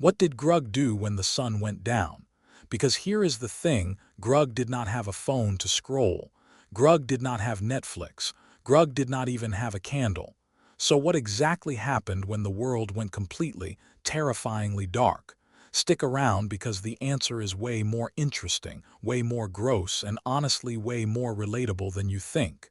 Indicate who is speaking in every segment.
Speaker 1: What did Grug do when the sun went down? Because here is the thing, Grug did not have a phone to scroll. Grug did not have Netflix. Grug did not even have a candle. So what exactly happened when the world went completely, terrifyingly dark? Stick around because the answer is way more interesting, way more gross, and honestly way more relatable than you think.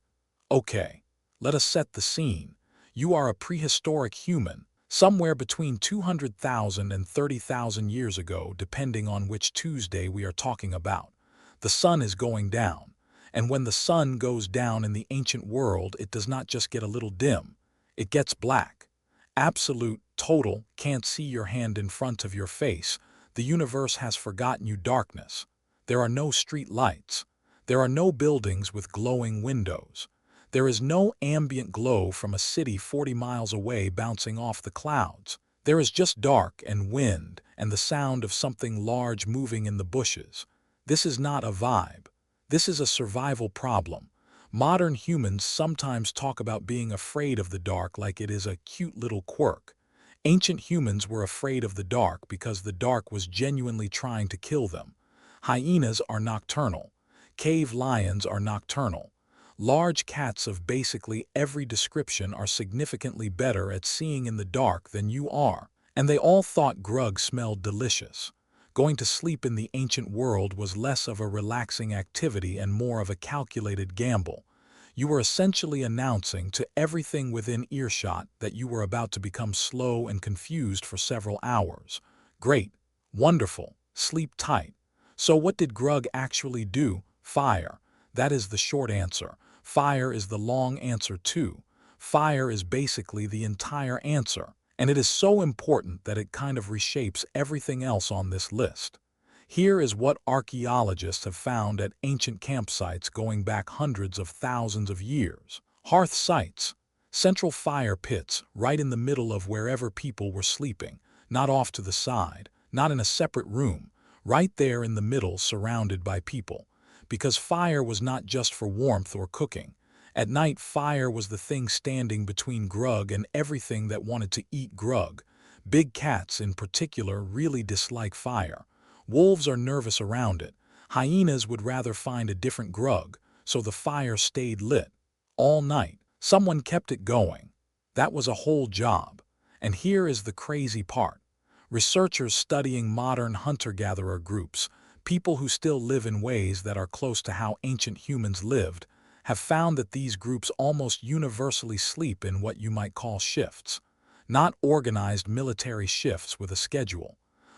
Speaker 1: Okay, let us set the scene. You are a prehistoric human, somewhere between 200,000 and 30,000 years ago, depending on which Tuesday we are talking about. The sun is going down. And when the sun goes down in the ancient world, it does not just get a little dim. It gets black. Absolute, total, can't see your hand in front of your face. The universe has forgotten you darkness. There are no street lights. There are no buildings with glowing windows. There is no ambient glow from a city 40 miles away bouncing off the clouds. There is just dark and wind and the sound of something large moving in the bushes. This is not a vibe. This is a survival problem. Modern humans sometimes talk about being afraid of the dark like it is a cute little quirk. Ancient humans were afraid of the dark because the dark was genuinely trying to kill them. Hyenas are nocturnal. Cave lions are nocturnal. Large cats of basically every description are significantly better at seeing in the dark than you are. And they all thought Grug smelled delicious. Going to sleep in the ancient world was less of a relaxing activity and more of a calculated gamble. You were essentially announcing to everything within earshot that you were about to become slow and confused for several hours. Great. Wonderful. Sleep tight. So what did Grug actually do? Fire. That is the short answer. Fire is the long answer too. Fire is basically the entire answer. And it is so important that it kind of reshapes everything else on this list. Here is what archaeologists have found at ancient campsites going back hundreds of thousands of years. Hearth sites. Central fire pits right in the middle of wherever people were sleeping, not off to the side, not in a separate room, right there in the middle surrounded by people. Because fire was not just for warmth or cooking. At night, fire was the thing standing between Grug and everything that wanted to eat Grug. Big cats, in particular, really dislike fire. Wolves are nervous around it. Hyenas would rather find a different Grug, so the fire stayed lit. All night, someone kept it going. That was a whole job. And here is the crazy part. Researchers studying modern hunter-gatherer groups, people who still live in ways that are close to how ancient humans lived, have found that these groups almost universally sleep in what you might call shifts. Not organized military shifts with a schedule.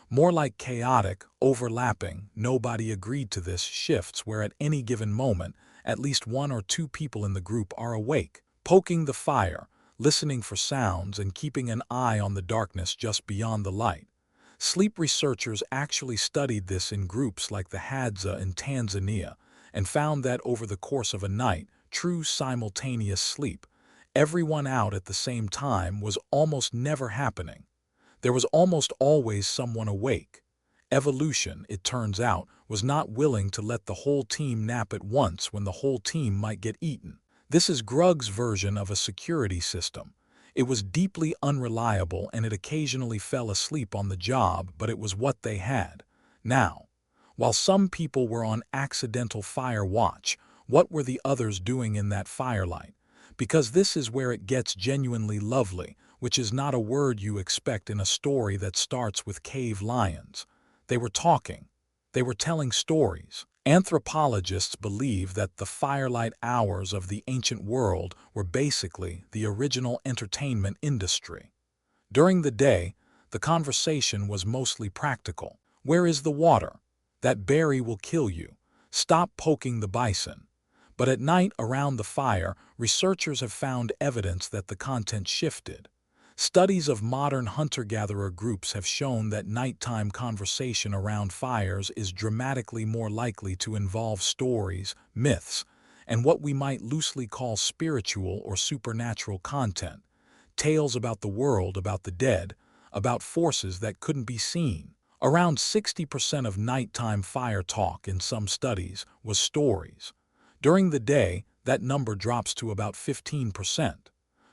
Speaker 1: More like chaotic, overlapping, nobody agreed to this shifts where at any given moment, at least one or two people in the group are awake, poking the fire, listening for sounds and keeping an eye on the darkness just beyond the light. Sleep researchers actually studied this in groups like the Hadza in Tanzania and found that over the course of a night, true simultaneous sleep, everyone out at the same time was almost never happening. There was almost always someone awake. Evolution, it turns out, was not willing to let the whole team nap at once when the whole team might get eaten. This is Grug's version of a security system. It was deeply unreliable and it occasionally fell asleep on the job, but it was what they had. Now, while some people were on accidental fire watch, what were the others doing in that firelight? Because this is where it gets genuinely lovely, which is not a word you expect in a story that starts with cave lions. They were talking. They were telling stories. Anthropologists believe that the firelight hours of the ancient world were basically the original entertainment industry. During the day, the conversation was mostly practical. Where is the water? That berry will kill you. Stop poking the bison. But at night around the fire, researchers have found evidence that the content shifted. Studies of modern hunter-gatherer groups have shown that nighttime conversation around fires is dramatically more likely to involve stories, myths, and what we might loosely call spiritual or supernatural content. Tales about the world, about the dead, about forces that couldn't be seen. Around 60% of nighttime fire talk in some studies was stories. During the day, that number drops to about 15%.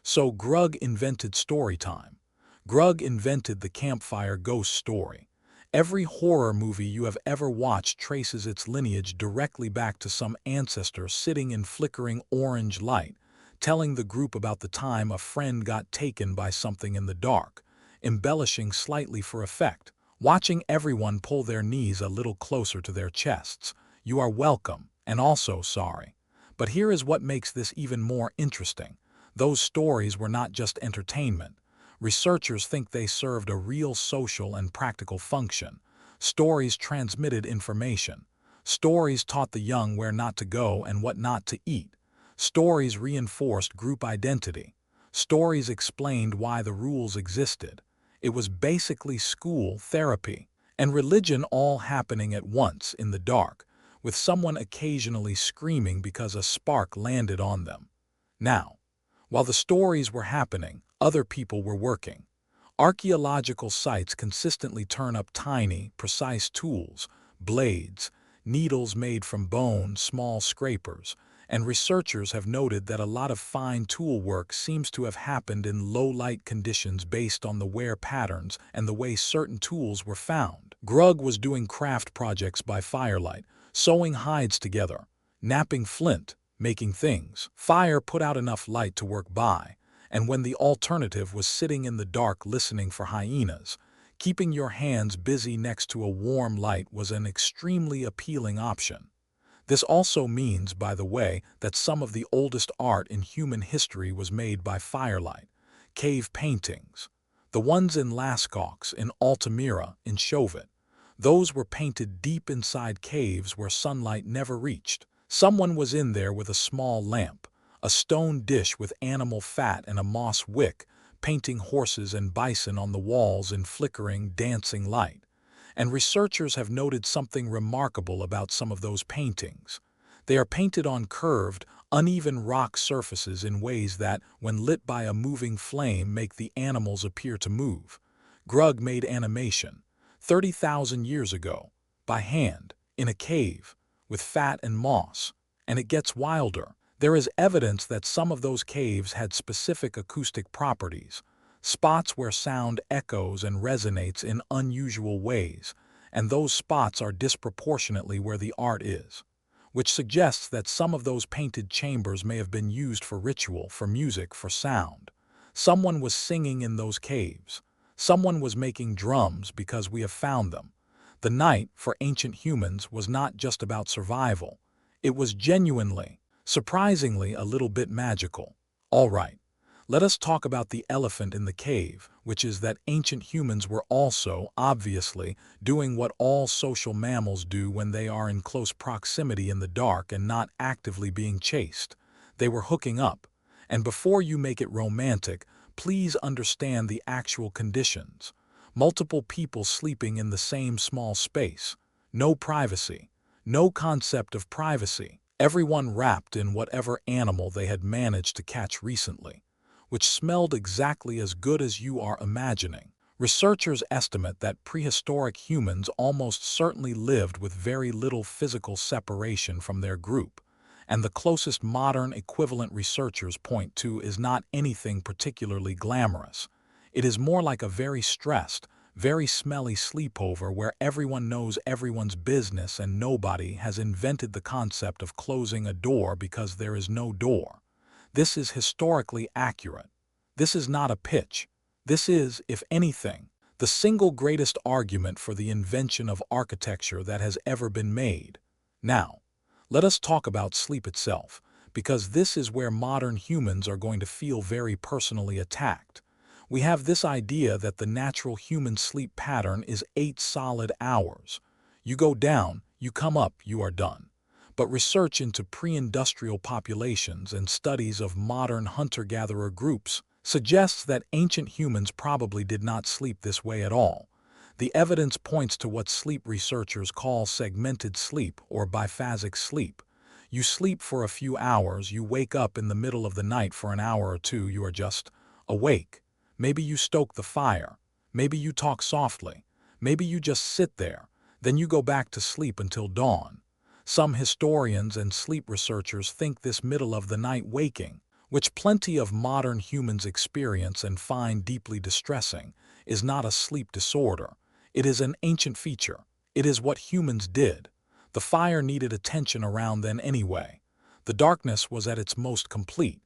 Speaker 1: So Grug invented story time. Grug invented the campfire ghost story. Every horror movie you have ever watched traces its lineage directly back to some ancestor sitting in flickering orange light, telling the group about the time a friend got taken by something in the dark, embellishing slightly for effect, watching everyone pull their knees a little closer to their chests. You are welcome, and also sorry. But here is what makes this even more interesting. Those stories were not just entertainment. Researchers think they served a real social and practical function. Stories transmitted information. Stories taught the young where not to go and what not to eat. Stories reinforced group identity. Stories explained why the rules existed. It was basically school therapy. And religion all happening at once in the dark, with someone occasionally screaming because a spark landed on them. Now, while the stories were happening, other people were working. Archaeological sites consistently turn up tiny, precise tools, blades, needles made from bone, small scrapers, and researchers have noted that a lot of fine tool work seems to have happened in low-light conditions based on the wear patterns and the way certain tools were found. Grug was doing craft projects by firelight, sewing hides together, knapping flint, making things. Fire put out enough light to work by, and when the alternative was sitting in the dark listening for hyenas, keeping your hands busy next to a warm light was an extremely appealing option. This also means, by the way, that some of the oldest art in human history was made by firelight. Cave paintings. The ones in Lascaux, in Altamira, in Chauvet. Those were painted deep inside caves where sunlight never reached. Someone was in there with a small lamp, a stone dish with animal fat and a moss wick, painting horses and bison on the walls in flickering, dancing light. And researchers have noted something remarkable about some of those paintings. They are painted on curved, uneven rock surfaces in ways that, when lit by a moving flame, make the animals appear to move. Grug made animation, 30,000 years ago, by hand, in a cave, with fat and moss. And it gets wilder. There is evidence that some of those caves had specific acoustic properties, spots where sound echoes and resonates in unusual ways, and those spots are disproportionately where the art is, which suggests that some of those painted chambers may have been used for ritual, for music, for sound. Someone was singing in those caves. Someone was making drums because we have found them. The night, for ancient humans, was not just about survival. It was genuinely, surprisingly, a little bit magical. All right, let us talk about the elephant in the cave, which is that ancient humans were also, obviously, doing what all social mammals do when they are in close proximity in the dark and not actively being chased. They were hooking up. And before you make it romantic, please understand the actual conditions. Multiple people sleeping in the same small space. No privacy. No concept of privacy. Everyone wrapped in whatever animal they had managed to catch recently, which smelled exactly as good as you are imagining. Researchers estimate that prehistoric humans almost certainly lived with very little physical separation from their group, and the closest modern equivalent researchers point to is not anything particularly glamorous. It is more like a very stressed, very smelly sleepover where everyone knows everyone's business and nobody has invented the concept of closing a door because there is no door. This is historically accurate. This is not a pitch. This is, if anything, the single greatest argument for the invention of architecture that has ever been made. Now, let us talk about sleep itself, because this is where modern humans are going to feel very personally attacked. We have this idea that the natural human sleep pattern is 8 solid hours. You go down, you come up, you are done. But research into pre-industrial populations and studies of modern hunter-gatherer groups suggests that ancient humans probably did not sleep this way at all. The evidence points to what sleep researchers call segmented sleep or biphasic sleep. You sleep for a few hours, you wake up in the middle of the night for an hour or two, you are just awake. Maybe you stoke the fire. Maybe you talk softly. Maybe you just sit there. Then you go back to sleep until dawn. Some historians and sleep researchers think this middle of the night waking, which plenty of modern humans experience and find deeply distressing, is not a sleep disorder. It is an ancient feature. It is what humans did. The fire needed attention around then anyway. The darkness was at its most complete.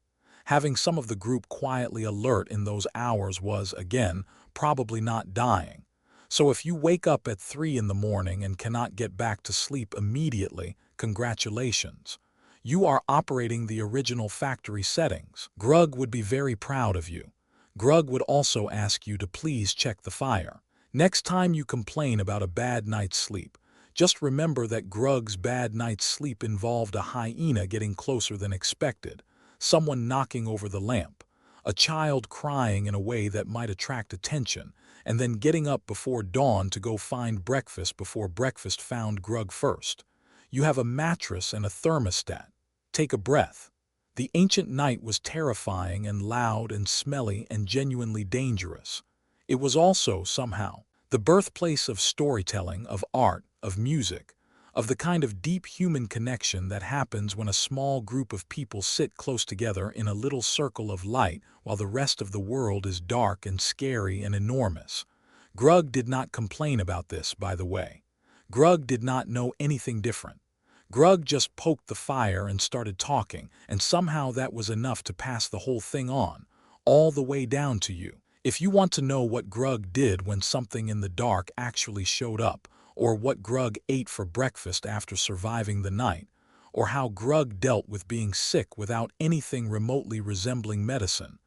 Speaker 1: Having some of the group quietly alert in those hours was, again, probably not dying. So if you wake up at 3 in the morning and cannot get back to sleep immediately, congratulations. You are operating the original factory settings. Grug would be very proud of you. Grug would also ask you to please check the fire. Next time you complain about a bad night's sleep, just remember that Grug's bad night's sleep involved a hyena getting closer than expected, someone knocking over the lamp, a child crying in a way that might attract attention, and then getting up before dawn to go find breakfast before breakfast found Grug first. You have a mattress and a thermostat. Take a breath. The ancient night was terrifying and loud and smelly and genuinely dangerous. It was also, somehow, the birthplace of storytelling, of art, of music, of the kind of deep human connection that happens when a small group of people sit close together in a little circle of light while the rest of the world is dark and scary and enormous. Grug did not complain about this, by the way. Grug did not know anything different. Grug just poked the fire and started talking, and somehow that was enough to pass the whole thing on, all the way down to you. If you want to know what Grug did when something in the dark actually showed up, or what Grug ate for breakfast after surviving the night, or how Grug dealt with being sick without anything remotely resembling medicine,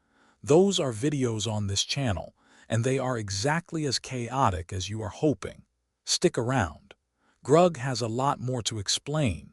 Speaker 1: those are videos on this channel, and they are exactly as chaotic as you are hoping. Stick around. Grug has a lot more to explain.